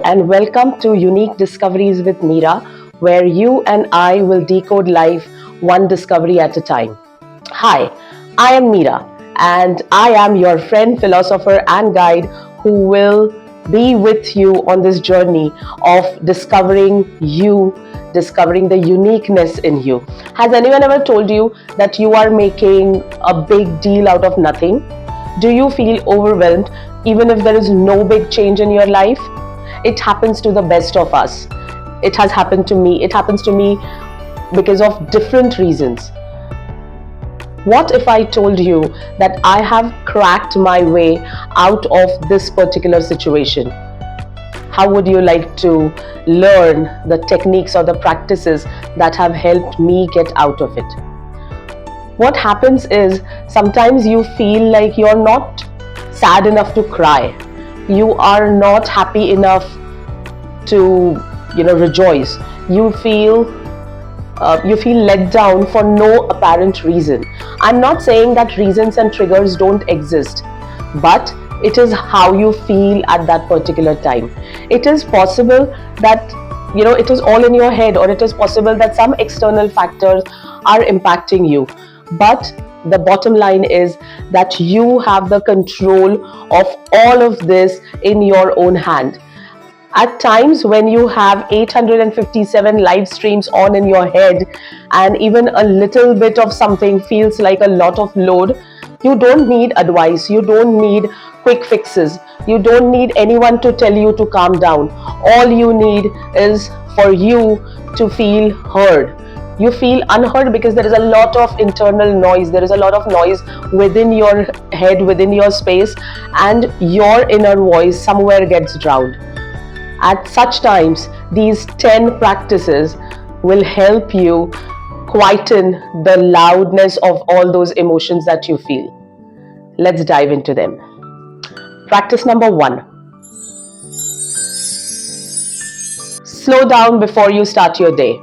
and welcome to Unique Discoveries with Meera, where you and I will decode life one discovery at a time. Hi, I am Meera, and I am your friend, philosopher, and guide who will be with you on this journey of discovering you, discovering the uniqueness in you. Has anyone ever told you that you are making a big deal out of nothing? Do you feel overwhelmed even if there is no big change in your life? It happens to the best of us. It has happened to me. It happens to me because of different reasons. What if I told you that I have cracked my way out of this particular situation? How would you like to learn the techniques or the practices that have helped me get out of it? What happens is sometimes you feel like you're not sad enough to cry. You are not happy enough to rejoice. You feel let down for no apparent reason. I'm not saying that reasons and triggers don't exist, but it is how you feel at that particular time. It is possible that it is all in your head, or it is possible that some external factors are impacting you, but the bottom line is that you have the control of all of this in your own hand. At times when you have 857 live streams on in your head, and even a little bit of something feels like a lot of load, you don't need advice, you don't need quick fixes, you don't need anyone to tell you to calm down. All you need is for you to feel heard. You feel unheard because there is a lot of internal noise, there is a lot of noise within your head, within your space, and your inner voice somewhere gets drowned. At such times, these 10 practices will help you quieten the loudness of all those emotions that you feel. Let's dive into them. Practice number 1: slow down before you start your day.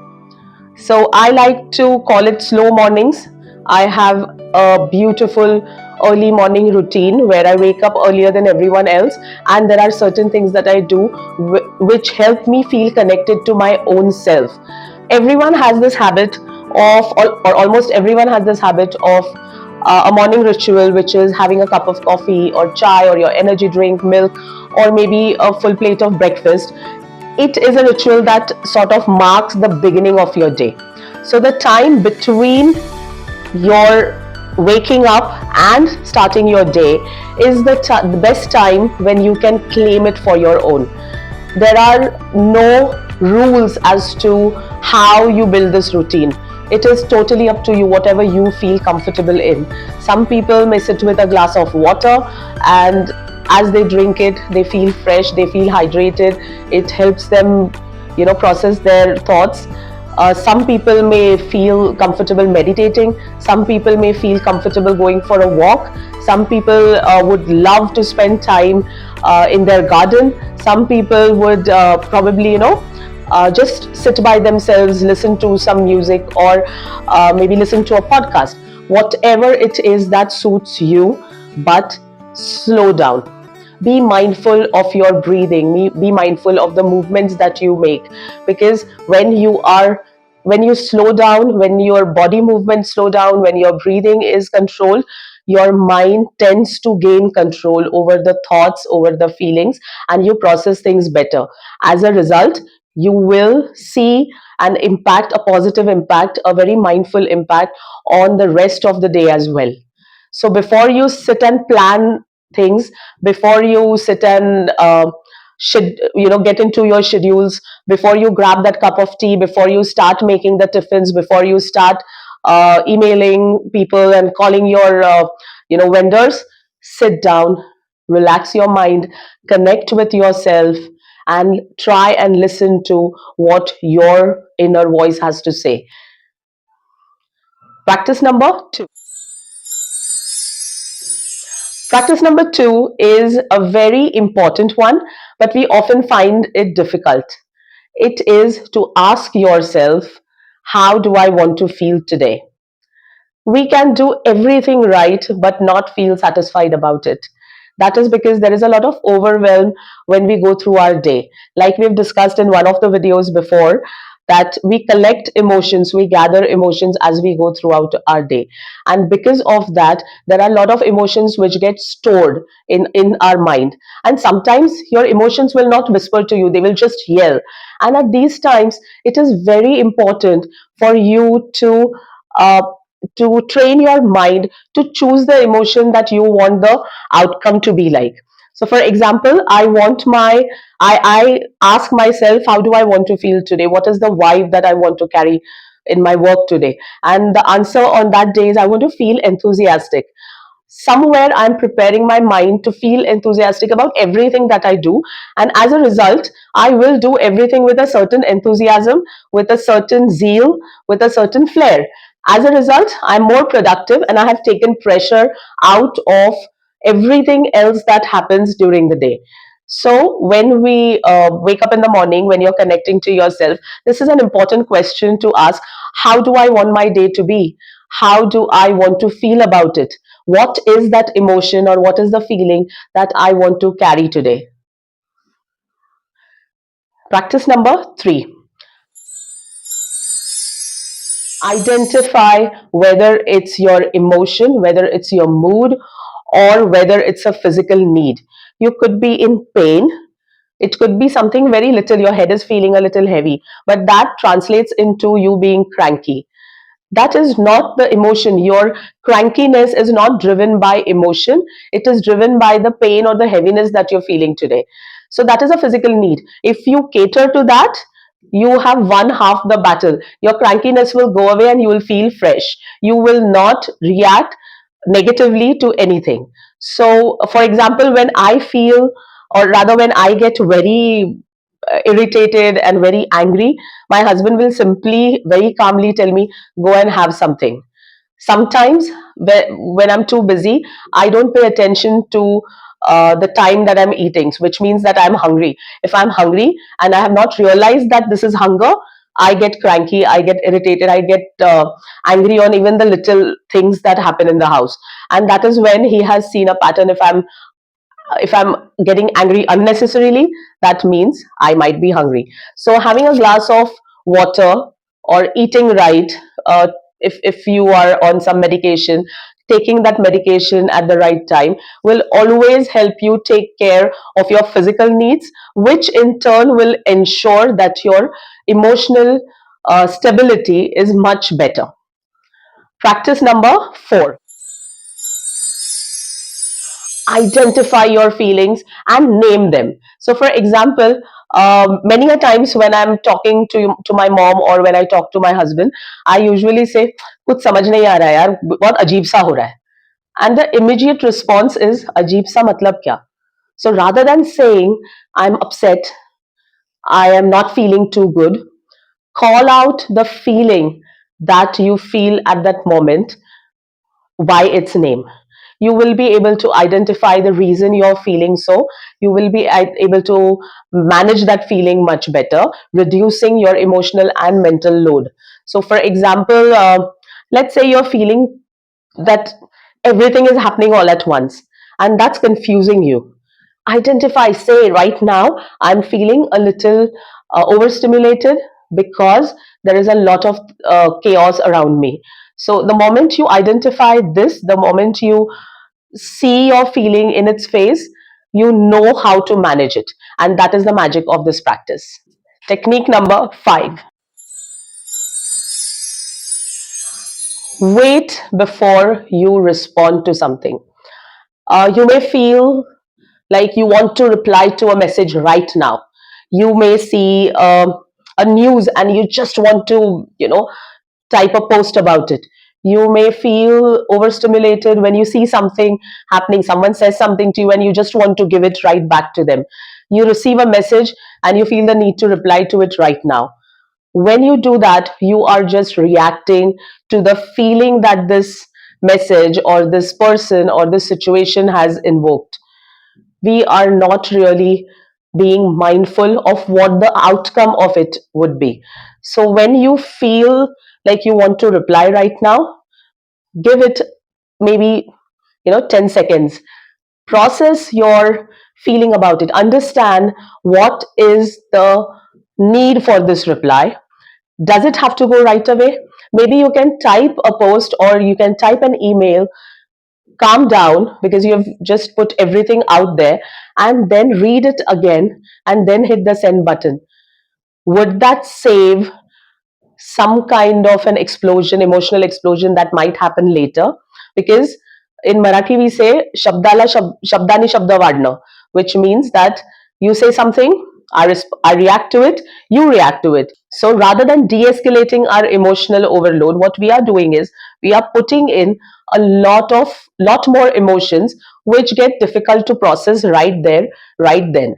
So I like to call it slow mornings. I have a beautiful early morning routine where I wake up earlier than everyone else, and there are certain things that I do which help me feel connected to my own self. Everyone has this habit of, or almost everyone has this habit of a morning ritual, which is having a cup of coffee or chai or your energy drink, milk, or maybe a full plate of breakfast. It is a ritual that sort of marks the beginning of your day. So the time between your waking up and starting your day is the best time when you can claim it for your own. There are no rules as to how you build this routine. It is totally up to you, whatever you feel comfortable in. Some people may sit with a glass of water, and as they drink it, they feel fresh, they feel hydrated. It helps them, process their thoughts. Some people may feel comfortable meditating. Some people may feel comfortable going for a walk. Some people would love to spend time in their garden. Some people would probably, just sit by themselves, listen to some music, or maybe listen to a podcast. Whatever it is that suits you, but slow down. Be mindful of your breathing. Be mindful of the movements that you make, because when you slow down, when your body movements slow down, when your breathing is controlled, your mind tends to gain control over the thoughts, over the feelings, and you process things better. As a result, you will see an impact, a positive impact, a very mindful impact on the rest of the day as well. So before you sit and plan things, before you sit and should get into your schedules, before you grab that cup of tea, before you start making the tiffins, before you start emailing people and calling your vendors, sit down, relax your mind, connect with yourself, and try and listen to what your inner voice has to say. Practice number 2. Practice number 2 is a very important one, but we often find it difficult. It is to ask yourself, how do I want to feel today? We can do everything right, but not feel satisfied about it. That is because there is a lot of overwhelm when we go through our day. Like we've discussed in one of the videos before, that we collect emotions, we gather emotions as we go throughout our day. And because of that, there are a lot of emotions which get stored in our mind. And sometimes your emotions will not whisper to you, they will just yell. And at these times, it is very important for you uh, to train your mind to choose the emotion that you want the outcome to be like. So for example, I ask myself, how do I want to feel today? What is the vibe that I want to carry in my work today? And the answer on that day is I want to feel enthusiastic. Somewhere I'm preparing my mind to feel enthusiastic about everything that I do. And as a result, I will do everything with a certain enthusiasm, with a certain zeal, with a certain flair. As a result, I'm more productive and I have taken pressure out of everything else that happens during the day. So, when we wake up in the morning, when you're connecting to yourself, this is an important question to ask: how do I want my day to be? How do I want to feel about it? What is that emotion or what is the feeling that I want to carry today? Practice number 3: identify whether it's your emotion, whether it's your mood, or whether it's a physical need. You could be in pain. It could be something very little, your head is feeling a little heavy, but that translates into you being cranky. That is not the emotion. Your crankiness is not driven by emotion, it is driven by the pain or the heaviness that you're feeling today. So that is a physical need. If you cater to that, you have won half the battle. Your crankiness will go away and you will feel fresh. You will not react negatively to anything. So for example, when I feel, or rather when I get very irritated and very angry, my husband will simply very calmly tell me, go and have something. Sometimes when I'm too busy, I don't pay attention to the time that I'm eating, which means that I'm hungry. If I'm hungry and I have not realized that this is hunger, I get cranky, I get irritated, I get angry on even the little things that happen in the house. And that is when he has seen a pattern. If I'm getting angry unnecessarily, that means I might be hungry. So having a glass of water or eating right, if you are on some medication, taking that medication at the right time will always help you take care of your physical needs, which in turn will ensure that your emotional stability is much better. Practice number 4: identify your feelings and name them. So for example, many a times when I'm talking to my mom or when I talk to my husband, I usually say, कुछ समझ नहीं आ रहा है यार, बहुत अजीब सा हो रहा है. And the immediate response is, अजीब सा मतलब क्या? So rather than saying I'm upset, I am not feeling too good, call out the feeling that you feel at that moment by its name. You will be able to identify the reason you're feeling so. You will be able to manage that feeling much better, reducing your emotional and mental load. So, for example, let's say you're feeling that everything is happening all at once and that's confusing you. Identify, say right now, I'm feeling a little overstimulated because there is a lot of chaos around me. So the moment you identify this, the moment you see your feeling in its face, you know how to manage it. And that is the magic of this practice. Technique number 5: wait before you respond to something. You may feel like you want to reply to a message right now. You may see a news and you just want to, type a post about it. You may feel overstimulated when you see something happening, someone says something to you and you just want to give it right back to them. You receive a message and you feel the need to reply to it right now. When you do that, you are just reacting to the feeling that this message or this person or this situation has invoked. We are not really being mindful of what the outcome of it would be. So when you feel like you want to reply right now, give it maybe 10 seconds. Process your feeling about it. Understand what is the need for this reply. Does it have to go right away? Maybe you can type a post or you can type an email, calm down because you have just put everything out there, and then read it again and then hit the send button. Would that save some kind of an explosion, emotional explosion that might happen later? Because in Marathi we say shabdani shabda vadna, which means that you say something, I react to it, you react to it. So rather than de-escalating our emotional overload, what we are doing is we are putting in a lot more emotions which get difficult to process right there, right then.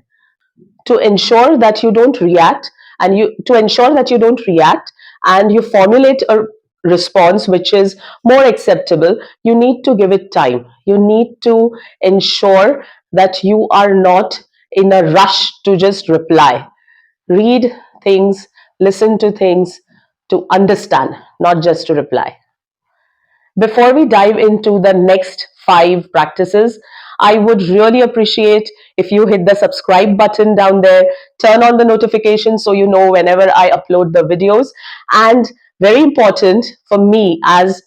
To ensure that you don't react and you to ensure that you don't react and you formulate a response which is more acceptable, you need to give it time. You need to ensure that you are not in a rush to just reply. Read things, listen to things, to understand, not just to reply. Before we dive into the next 5 practices, I would really appreciate if you hit the subscribe button down there, turn on the notifications so you know whenever I upload the videos. And very important for me as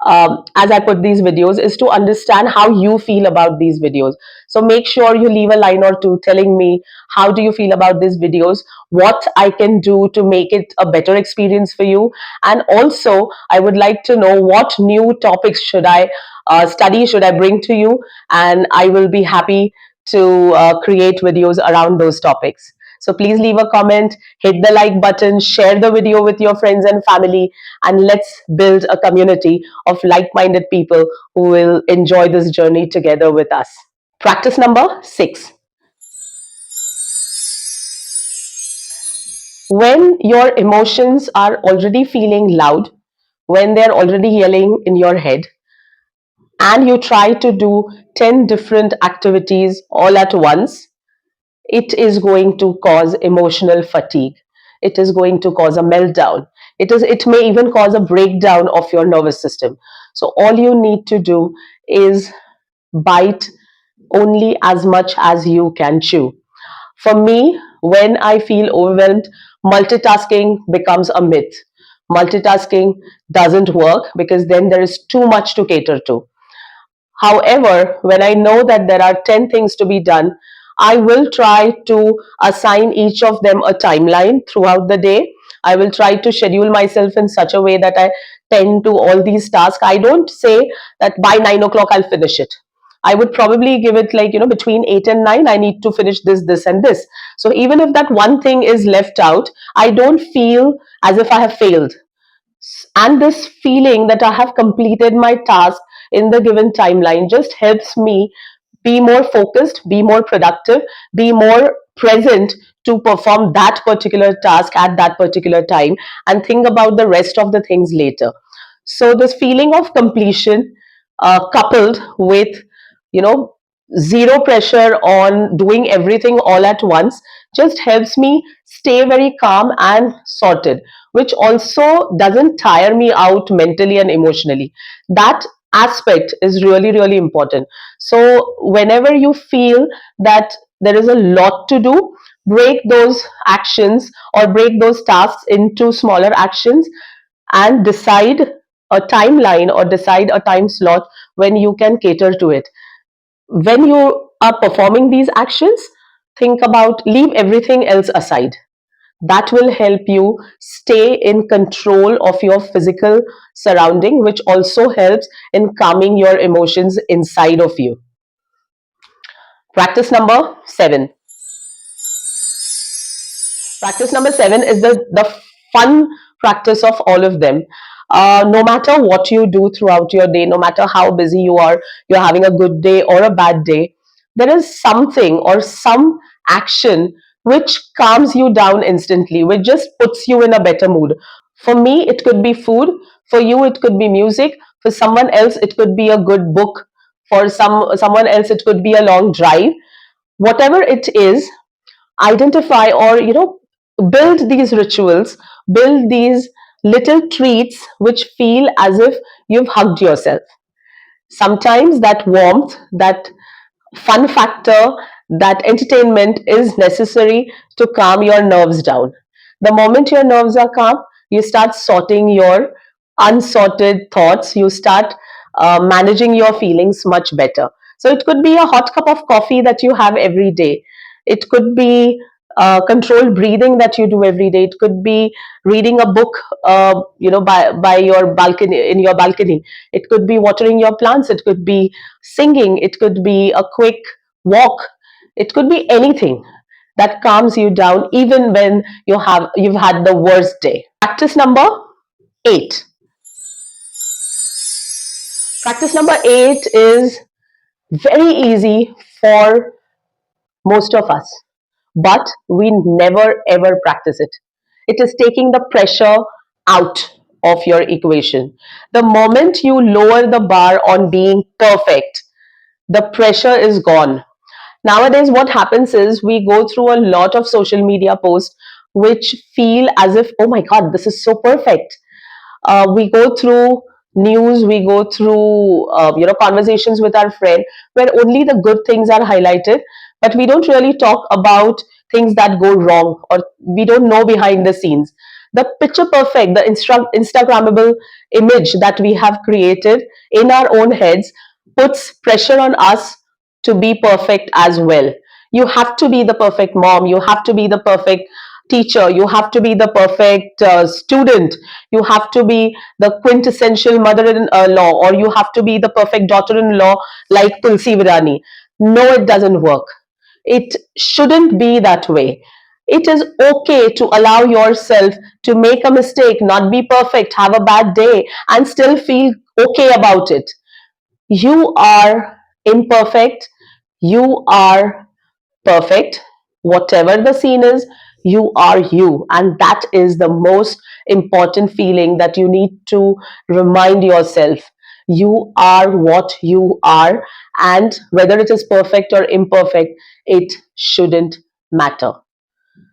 I put these videos is to understand how you feel about these videos. So make sure you leave a line or two telling me how do you feel about these videos, what I can do to make it a better experience for you. And also, I would like to know what new topics should I study, should I bring to you, and I will be happy to create videos around those topics. So please leave a comment, hit the like button, share the video with your friends and family, and let's build a community of like minded people who will enjoy this journey together with us. Practice number 6. When your emotions are already feeling loud, when they're already yelling in your head, and you try to do 10 different activities all at once, it is going to cause emotional fatigue. It is going to cause a meltdown. It may even cause a breakdown of your nervous system. So all you need to do is bite only as much as you can chew. For me, when I feel overwhelmed, multitasking becomes a myth. Multitasking doesn't work because then there is too much to cater to. However, when I know that there are 10 things to be done, I will try to assign each of them a timeline throughout the day. I will try to schedule myself in such a way that I tend to all these tasks. I don't say that by 9 o'clock I'll finish it. I would probably give it like, between 8 and 9, I need to finish this, and this. So even if that one thing is left out, I don't feel as if I have failed. And this feeling that I have completed my task in the given timeline just helps me be more focused, be more productive, be more present to perform that particular task at that particular time and think about the rest of the things later. So, this feeling of completion, coupled with, you know, zero pressure on doing everything all at once, just helps me stay very calm and sorted, which also doesn't tire me out mentally and emotionally. That aspect is really, really important. So, whenever you feel that there is a lot to do, break those actions or break those tasks into smaller actions and decide a timeline or decide a time slot when you can cater to it. When you are performing these actions, think about leave everything else aside. That will help you stay in control of your physical surrounding, which also helps in calming your emotions inside of you. Practice number 7. Practice number 7 is the fun practice of all of them. No matter what you do throughout your day, no matter how busy you are, you're having a good day or a bad day, there is something or some action which calms you down instantly, which just puts you in a better mood. For me, it could be food. For you, it could be music. For someone else, it could be a good book. For someone else, it could be a long drive. Whatever it is, identify or build these rituals, build these little treats which feel as if you've hugged yourself. Sometimes that warmth, that fun factor that entertainment is necessary to calm your nerves down. The moment your nerves are calm, you start sorting your unsorted thoughts, you start managing your feelings much better. So it could be a hot cup of coffee that you have every day. It could be controlled breathing that you do every day. It could be reading a book, by your balcony, in your balcony. It could be watering your plants. It could be singing. It could be a quick walk. It could be anything that calms you down, even when you've had the worst day. Practice number 8. Practice number 8 is very easy for most of us, but we never ever practice it. It is taking the pressure out of your equation. The moment you lower the bar on being perfect, the pressure is gone. Nowadays, what happens is we go through a lot of social media posts which feel as if, oh my God, this is so perfect. We go through news, we go through conversations with our friend where only the good things are highlighted, but we don't really talk about things that go wrong, or we don't know behind the scenes. The picture perfect, the instagrammable image that we have created in our own heads puts pressure on us to be perfect as well. You have to be the perfect mom, you have to be the perfect teacher, you have to be the perfect student, you have to be the quintessential mother-in-law, or you have to be the perfect daughter-in-law like Tulsi Virani. No, it doesn't work. It shouldn't be that way. It is okay to allow yourself to make a mistake, not be perfect, have a bad day, and still feel okay about it. You are imperfect. You are perfect. Whatever the scene is, you are you. And that is the most important feeling that you need to remind yourself. You are what you are, and whether it is perfect or imperfect, it shouldn't matter.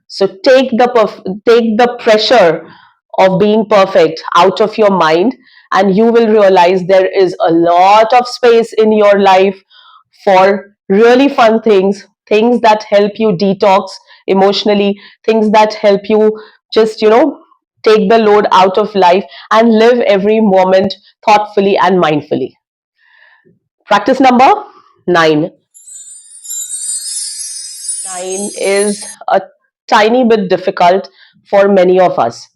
So take the pressure of being perfect out of your mind, and you will realize there is a lot of space in your life for really fun things, things that help you detox emotionally, things that help you just, take the load out of life and live every moment thoughtfully and mindfully. Practice number 9. 9 is a tiny bit difficult for many of us.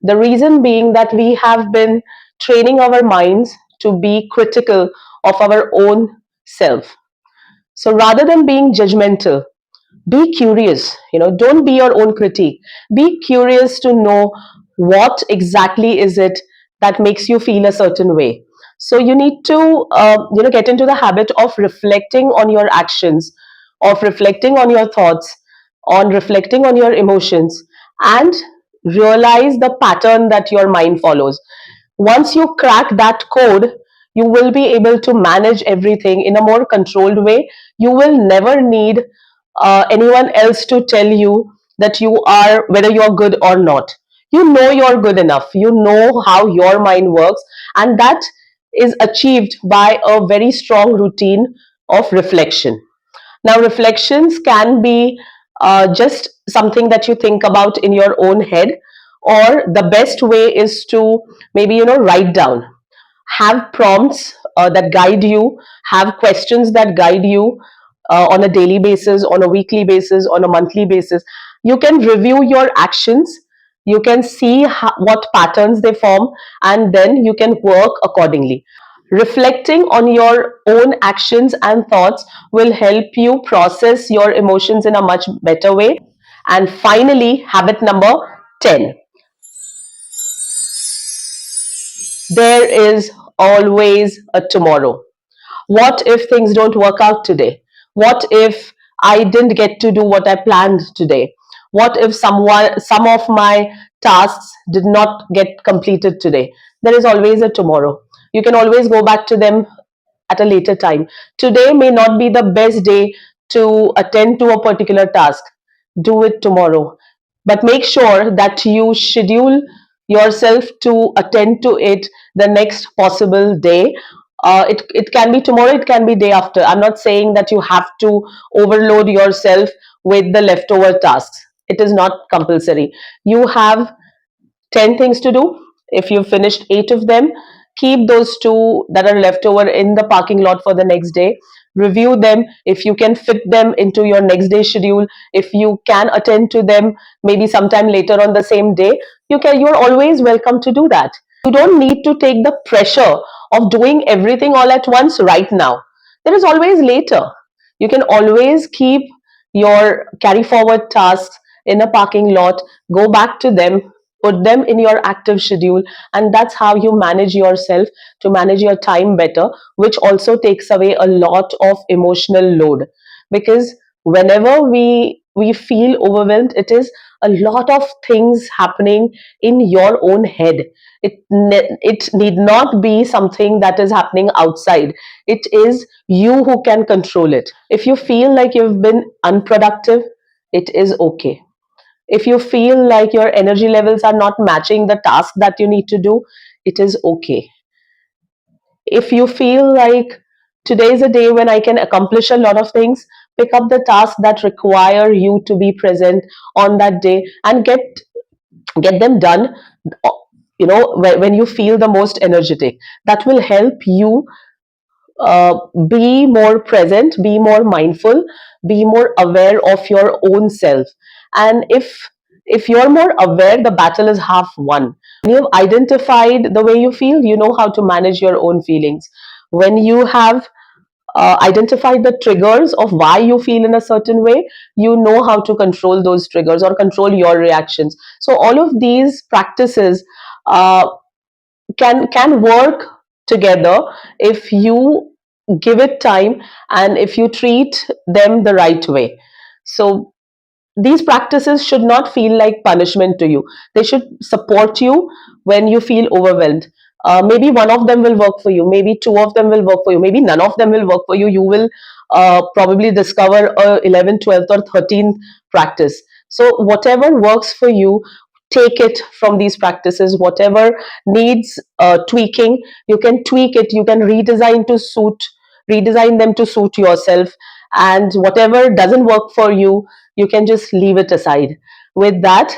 The reason being that we have been training our minds to be critical of our own self. So rather than being judgmental, be curious. Don't be your own critique. Be curious to know what exactly is it that makes you feel a certain way. So you need to get into the habit of reflecting on your actions, of reflecting on your thoughts, on reflecting on your emotions, and realize the pattern that your mind follows. Once you crack that code, you will be able to manage everything in a more controlled way. You will never need anyone else to tell you that you are, whether you're good or not. You know you're good enough. You know how your mind works, and that is achieved by a very strong routine of reflection. Now, reflections can be just something that you think about in your own head, or the best way is to maybe write down, have prompts that guide you, have questions that guide you on a daily basis, on a weekly basis, on a monthly basis. You can review your actions, you can see what patterns they form, and then you can work accordingly. Reflecting on your own actions and thoughts will help you process your emotions in a much better way. And finally, habit number 10, there is always a tomorrow. What if things don't work out today? What if I didn't get to do what I planned today? What if some of my tasks did not get completed today? There is always a tomorrow. You can always go back to them at a later time. Today may not be the best day to attend to a particular task. Do it tomorrow. But make sure that you schedule yourself to attend to it the next possible day. It can be tomorrow, it can be day after. I'm not saying that you have to overload yourself with the leftover tasks. It is not compulsory. You have 10 things to do. If you've finished 8 of them, keep those 2 that are left over in the parking lot for the next day. Review them. If you can fit them into your next day schedule, if you can attend to them maybe sometime later on the same day, you're always welcome to do that. You don't need to take the pressure of doing everything all at once right now. There is always later. You can always keep your carry forward tasks in a parking lot, go back to them, put them in your active schedule, and that's how you manage yourself to manage your time better, which also takes away a lot of emotional load. Because whenever we feel overwhelmed, it is a lot of things happening in your own head. It need not be something that is happening outside. It is you who can control it. If you feel like you've been unproductive, it is okay. If you feel like your energy levels are not matching the task that you need to do, it is okay. If you feel like today is a day when I can accomplish a lot of things, pick up the tasks that require you to be present on that day and get them done, when you feel the most energetic. That will help you uh, be more present, be more mindful, be more aware of your own self. And if you're more aware, the battle is half won. When you've identified the way you feel, you know how to manage your own feelings. When you have identified the triggers of why you feel in a certain way, you know how to control those triggers or control your reactions. So all of these practices uh, can work together if you give it time and if you treat them the right way. So these practices should not feel like punishment to you. They should support you when you feel overwhelmed. Maybe one of them will work for you, maybe 2 of them will work for you, maybe none of them will work for you. You will probably discover a 11th, 12th or 13th practice. So whatever works for you, take it from these practices. Whatever needs tweaking, you can tweak it, you can redesign them to suit yourself. And whatever doesn't work for you, you can just leave it aside. With that,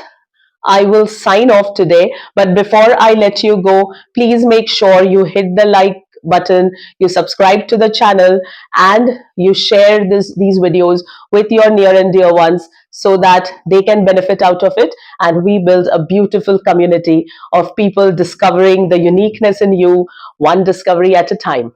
I will sign off today. But before I let you go, please make sure you hit the like button, you subscribe to the channel, and you share these videos with your near and dear ones so that they can benefit out of it. And we build a beautiful community of people discovering the uniqueness in you, one discovery at a time.